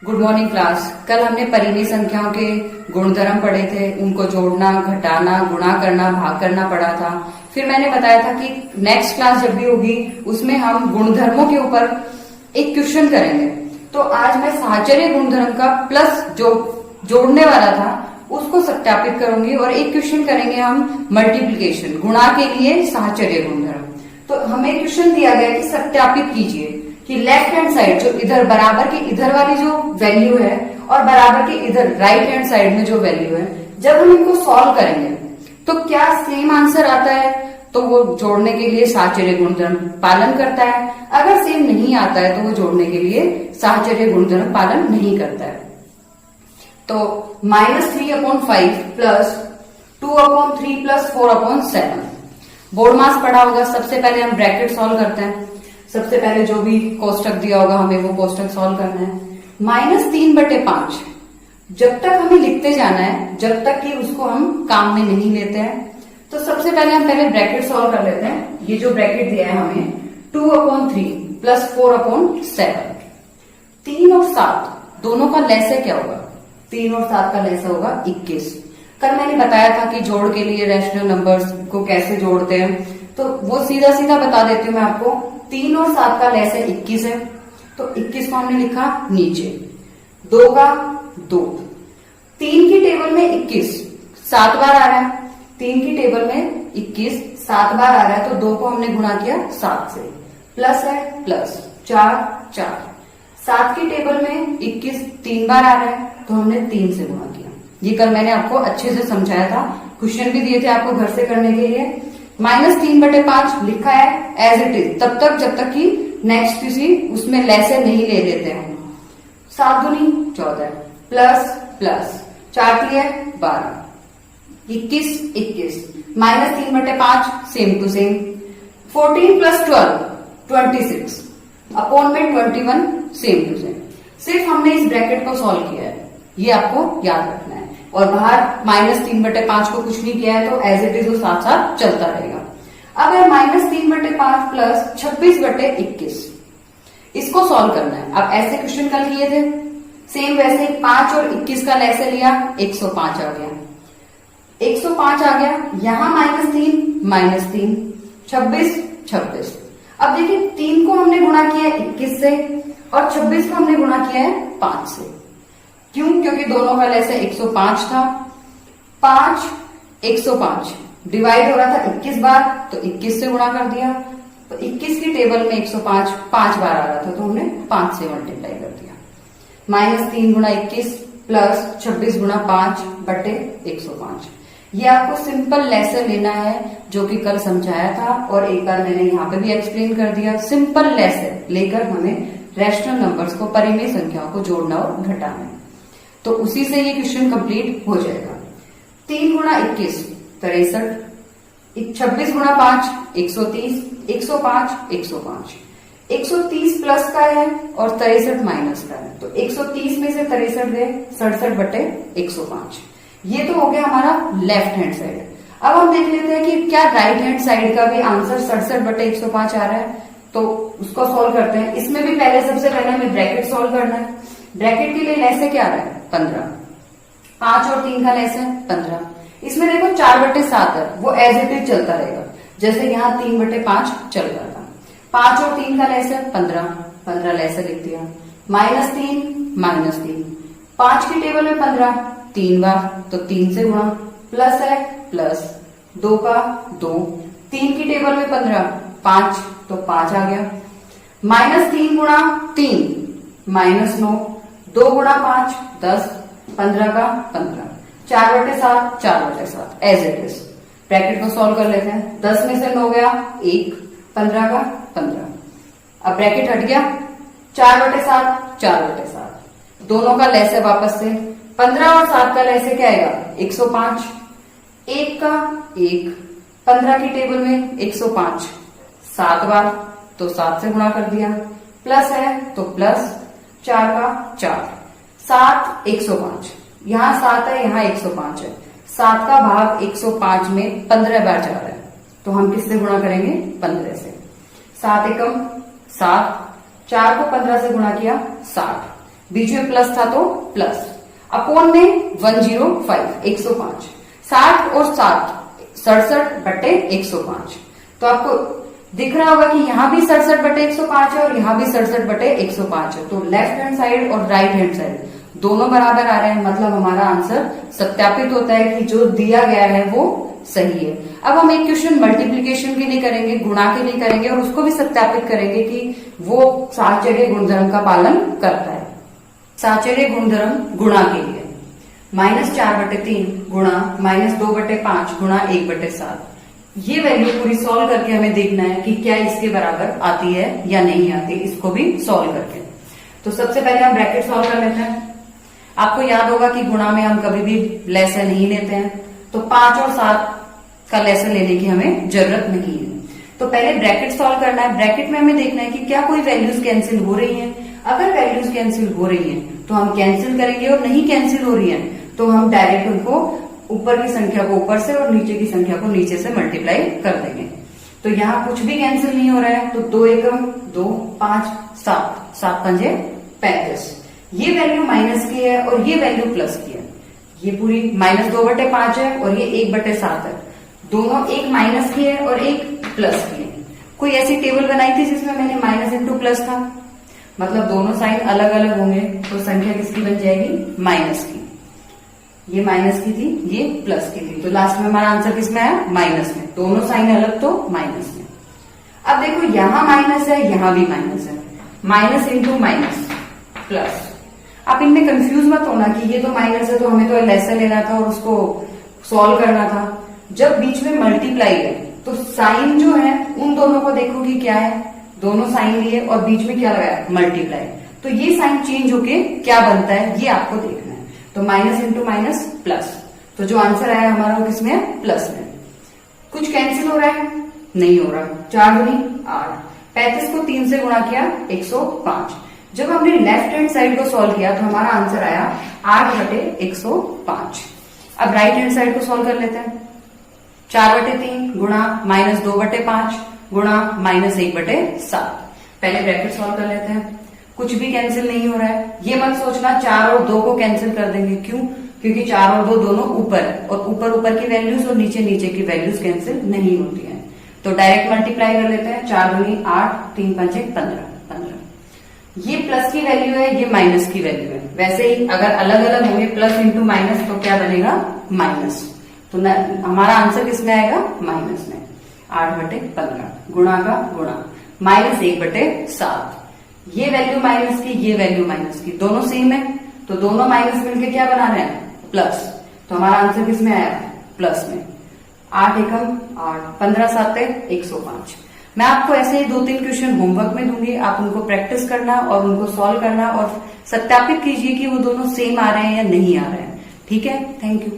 Good morning class. कल हमने परिमेय संख्याओं के गुणधर्म पढ़े थे, उनको जोड़ना, घटाना, गुणा करना, भाग करना पढ़ा था। फिर मैंने बताया था कि नेक्स्ट क्लास जब भी होगी उसमें हम गुणधर्मों के ऊपर एक क्वेश्चन करेंगे। तो आज मैं साहचर्य गुणधर्म का प्लस जो जोड़ने वाला था उसको सत्यापित करूंगी और एक क्वेश्चन करेंगे हम मल्टीप्लीकेशन, गुणा के लिए साहचर्य गुणधर्म। तो हमें क्वेश्चन दिया गया कि सत्यापित कीजिए कि लेफ्ट हैंड साइड जो इधर बराबर के इधर वाली जो वैल्यू है और बराबर के इधर राइट हैंड साइड में जो वैल्यू है, जब हम इनको सॉल्व करेंगे तो क्या सेम आंसर आता है तो वो जोड़ने के लिए साहचर्य गुणधर्म पालन करता है। अगर सेम नहीं आता है तो वो जोड़ने के लिए साहचर्य गुणधर्म पालन नहीं करता है। तो -3/5 प्लस 2/3 प्लस 4/7 बोर्ड मास पढ़ा होगा। सबसे पहले हम ब्रैकेट सॉल्व करते हैं। सबसे पहले जो भी कोष्टक दिया होगा हमें वो कोष्टक सॉल्व करना है। -3/5 जब तक हमें लिखते जाना है जब तक कि उसको हम काम में नहीं लेते हैं। तो सबसे पहले हम पहले ब्रैकेट सॉल्व कर लेते हैं। ये जो ब्रैकेट दिया है हमें 2/3 प्लस 4/7, 3 और 7 दोनों का लैसे क्या होगा? 3 और 7 का लैसे होगा 21। कल मैंने बताया था कि जोड़ के लिए रैशनल नंबर्स को कैसे जोड़ते हैं, तो वो सीधा सीधा बता देती हूँ मैं आपको। 3 और 7 का लैसे 21 है, तो 21 को हमने लिखा नीचे, 2 का 2, 3 की टेबल में 21 7 बार आ रहा है। 3 की टेबल में 21 7 बार आ रहा है, तो 2 को हमने गुणा किया 7 से, प्लस है प्लस 4 4। 7 की टेबल में 21 3 बार आ रहा है, तो हमने 3 से गुणा किया। ये कल मैंने आपको अच्छे से समझाया था, क्वेश्चन भी दिए थे आपको घर से करने के लिए। -3/5 लिखा है एज इट इज तब तक जब तक कि नेक्स्ट किसी उसमें लैसे नहीं ले लेते हैं। 7 दूनी 14 प्लस प्लस 4 है 12, 21 21, -3/5 same to same, 14 plus 12 26 upon में 21 सेम टू सेम। सिर्फ हमने इस ब्रैकेट को सॉल्व किया है, ये आपको याद रखना है। और बाहर -3/5 को कुछ नहीं किया है, तो एज इट इज वो साथ साथ चलता रहेगा। अब है -3/5 प्लस 26/21, इसको सॉल्व करना है। अब ऐसे क्वेश्चन कल किए थे, सेम वैसे 5 और 21 का लैसे लिया, 105 आ गया। 105 आ गया, यहां -3 26 26। अब देखिए 3 को हमने गुणा किया 21 से और 26 को हमने गुणा किया है 5 से। क्यों? क्योंकि दोनों का लैसे 105 था। 5 105 डिवाइड हो रहा था 21 बार, तो 21 से गुणा कर दिया। तो 21 की टेबल में 105 5 बार आ रहा था, तो हमने 5 से मल्टीप्लाई कर दिया। -3 गुणा 21 प्लस 26 गुणा 5/105। ये आपको सिंपल लैसे लेना है जो कि कल समझाया था और एक बार मैंने यहाँ पे भी एक्सप्लेन कर दिया। सिंपल लैसे लेकर हमें रैशनल नंबर्स को, परिमेय संख्याओं को जोड़ना और घटाना है। तो उसी से ये क्वेश्चन कंप्लीट हो जाएगा। 3 गुणा 21 63, 26 गुणा 5 130, 105 105, 130 प्लस का है और 63 माइनस का है, तो 130 में से 63 गए 67/105। ये तो हो गया हमारा लेफ्ट हैंड साइड। अब हम देख लेते हैं कि क्या राइट हैंड साइड का भी आंसर 67/105 आ रहा है, तो उसको सॉल्व करते हैं। इसमें भी पहले सबसे पहले हमें ब्रैकेट सॉल्व करना है। ब्रैकेट के लिए लैसे क्या आ रहा है? 15, 5 और 3 का लैसे 15। इसमें देखो 4/7 है, वो एज इट इज चलता रहेगा, जैसे यहाँ 3/5 चल रहा था। 5 और 3 का लैसे 15 15 लैसे लिख दिया। -3 5 की टेबल में 15 3 बार, तो 3 से गुणा, प्लस है प्लस 2 का 2, 3 की टेबल में 15 5, तो 5 आ गया। -3 गुणा 3 -9, 2 गुणा 5 10, 15 का 15, 4/7 4/7 एज इट इज। ब्रैकेट को सॉल्व कर लेते हैं। 10 में से 9 गया 1, 15 का 15। अब ब्रैकेट हट गया, 4/7 4/7, दोनों का लैसे वापस से 15 और 7 का लैसे क्या आएगा? 105, 1 का 1, 15 की टेबल में 105 7 बार, तो 7 से गुणा कर दिया, प्लस है तो प्लस 4 का 4, 7 105, यहाँ 7 है यहाँ 105 है, 7 का भाग 105 में 15 बार जा रहा है, तो हम किससे गुणा करेंगे? 15 से। 7 एकम 7, 4 को 15 से गुणा किया 60, बीच में प्लस था तो प्लस, अपॉन में 105 105, 60 और 60 67/105। तो आपको दिख रहा होगा कि यहाँ भी 67/105 है और यहाँ भी 67/105 है। तो लेफ्ट हैंड साइड और राइट हैंड साइड दोनों बराबर आ रहे हैं, मतलब हमारा आंसर सत्यापित होता है कि जो दिया गया है वो सही है। अब हम एक क्वेश्चन मल्टीप्लीकेशन के लिए करेंगे, गुणा के लिए करेंगे और उसको भी सत्यापित करेंगे कि वो साहचर्य गुणधर्म का पालन करता है। साहचर्य गुणधर्म गुणा के लिए -4/3 गुणा -2/5 गुणा 1/7। ये वैल्यू पूरी सॉल्व करके हमें देखना है कि क्या इसके बराबर आती है या नहीं आती, इसको भी सॉल्व करके। तो सबसे पहले हम ब्रैकेट सॉल्व कर लेते हैं। आपको याद होगा कि गुणा में हम कभी भी लेसन नहीं लेते हैं, तो 5 और 7 का लेसन लेने की हमें जरूरत नहीं है। तो पहले ब्रैकेट सॉल्व करना है। ब्रैकेट में हमें देखना है कि क्या कोई वैल्यूज कैंसिल हो रही हैं। अगर वैल्यूज कैंसिल हो रही हैं तो हम कैंसिल करेंगे, और नहीं कैंसिल हो रही हैं तो हम डायरेक्ट उनको ऊपर की संख्या को ऊपर से और नीचे की संख्या को नीचे से मल्टीप्लाई कर देंगे। तो यहाँ कुछ भी कैंसिल नहीं हो रहा है, तो 2 एकम 2 5 7 7 पंजे 35। ये वैल्यू माइनस की है और ये वैल्यू प्लस की है। ये पूरी -2/5 है और ये 1/7 है। दोनों एक माइनस की है और एक प्लस की है। कोई ऐसी टेबल बनाई थी जिसमें मैंने माइनस इंटू प्लस था, मतलब दोनों साइन अलग अलग होंगे, तो संख्या किसकी बन जाएगी? माइनस की। ये माइनस की थी, ये प्लस की थी, तो लास्ट में हमारा आंसर किसमें आया? माइनस में। दोनों साइन अलग तो माइनस में। अब देखो यहां माइनस है, यहां भी माइनस है, माइनस इंटू माइनस प्लस। आप इनमें कंफ्यूज मत होना कि ये तो माइनस है तो हमें तो लेसन लेना था और उसको सॉल्व करना था। जब बीच में मल्टीप्लाई है तो साइन जो है उन दोनों को देखो कि क्या है, दोनों साइन लिए और बीच में क्या लगाया? मल्टीप्लाई। तो ये साइन चेंज होके क्या बनता है ये आपको देखना है। तो माइनस इंटू माइनस प्लस, तो जो आंसर आया हमारा वो किसमें है? प्लस में। कुछ कैंसिल हो रहा है? नहीं हो रहा। 4 दूनी 8, 35 को 3 से गुणा किया 105। जब हमने लेफ्ट हैंड साइड को सॉल्व किया तो हमारा आंसर आया 8/105। अब राइट हैंड साइड को सॉल्व कर लेते हैं। 4/3 गुणा -2/5 गुणा -1/7। पहले ब्रैकेट सॉल्व कर लेते हैं। कुछ भी कैंसिल नहीं हो रहा है। ये मत सोचना 4 और 2 को कैंसिल कर देंगे, क्यों? क्योंकि 4 और 2 दोनों ऊपर है और ऊपर की वैल्यूज और नीचे की वैल्यूज कैंसिल नहीं होती है। तो डायरेक्ट मल्टीप्लाई कर लेते हैं। 4 दूनी 8, 3 पंजे 15। ये प्लस की वैल्यू है, ये माइनस की वैल्यू है। वैसे ही अगर अलग अलग होंगे प्लस इंटू माइनस तो क्या बनेगा? माइनस। तो हमारा आंसर किसमें आएगा? माइनस में। 8/15 गुणा का गुणा -1/7। ये वैल्यू माइनस की, ये वैल्यू माइनस की, दोनों सेम है तो दोनों माइनस मिलके क्या बना रहे हैं? प्लस। तो हमारा आंसर किसमें आया? प्लस में। 8 एकम 8, 15 7 105। मैं आपको ऐसे ही 2-3 क्वेश्चन होमवर्क में दूंगी, आप उनको प्रैक्टिस करना और उनको सॉल्व करना और सत्यापित कीजिए कि वो दोनों सेम आ रहे हैं या नहीं आ रहे हैं। ठीक है, थैंक यू।